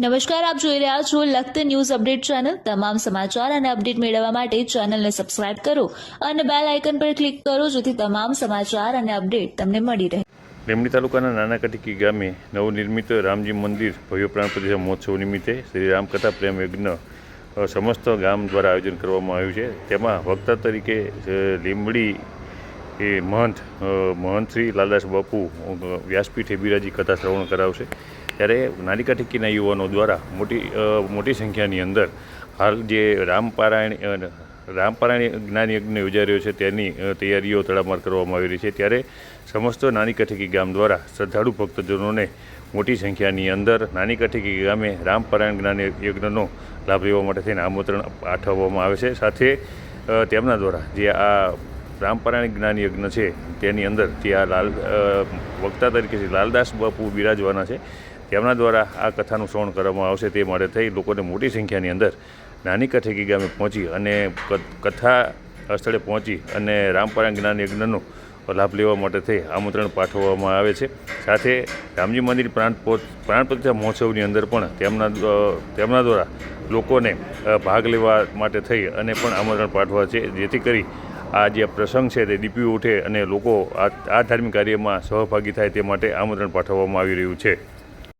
નમસ્કાર, આપ જોઈ રહ્યા છો લખત ન્યૂઝ અપડેટ ચેનલ। તમામ સમાચાર અને અપડેટ મેળવવા માટે ચેનલને સબસ્ક્રાઇબ કરો અને બેલ આઇકન પર ક્લિક કરો જેથી તમામ સમાચાર અને અપડેટ તમને મળી રહે। લીંબડી તાલુકાના નાના કટીકી ગામે નવનિર્મિત રામજી મંદિર ભવ્ય પ્રાણ પ્રતિષ્ઠા મહોત્સવ નિમિત્તે શ્રી રામકથા પ્રેમ યજ્ઞ સમસ્ત ગામ દ્વારા આયોજન કરવામાં આવ્યું છે। તેમાં વક્તા તરીકે લીંબડી મહંત શ્રી લાલદાસ બાપુ વ્યાસપીઠે બિરાજી કથા શ્રવણ કરાવશે। ત્યારે નાની કટીકીના યુવાનો દ્વારા મોટી સંખ્યાની અંદર હાલ જે રામપારાયણ જ્ઞાન યજ્ઞ યોજાઈ રહ્યો છે તેની તૈયારીઓ તડામાર કરવામાં આવી રહી છે। ત્યારે સમસ્ત નાની કટીકી ગામ દ્વારા શ્રદ્ધાળુ ભક્તજનોને મોટી સંખ્યાની અંદર નાની કટીકી ગામે રામપારાયણ જ્ઞાન યજ્ઞનો લાભ લેવા માટે થઈને આમંત્રણ પાઠવવામાં આવે છે। સાથે તેમના દ્વારા જે આ રામપારાયણ જ્ઞાન યજ્ઞ છે તેની અંદર જે આ વક્તા તરીકે લાલદાસ બાપુ બિરાજવાના છે તેમના દ્વારા આ કથાનું શ્રવણ કરવામાં આવશે। તે માટે થઈ લોકોને મોટી સંખ્યાની અંદર નાની કટીકી ગામે પહોંચી અને કથા સ્થળે પહોંચી અને રામપારાયણ જ્ઞાન યજ્ઞનો લાભ લેવા માટે થઈ આમંત્રણ પાઠવવામાં આવે છે। સાથે રામજી મંદિર પ્રાણ પ્રતિષ્ઠા મહોત્સવની અંદર પણ તેમના દ્વારા લોકોને ભાગ લેવા માટે થઈ અને પણ આમંત્રણ પાઠવા છે, જેથી કરી આ જે પ્રસંગ છે તે દીપી ઉઠે અને લોકો આ ધાર્મિક કાર્યમાં સહભાગી થાય તે માટે આમંત્રણ પાઠવવામાં આવી રહ્યું છે।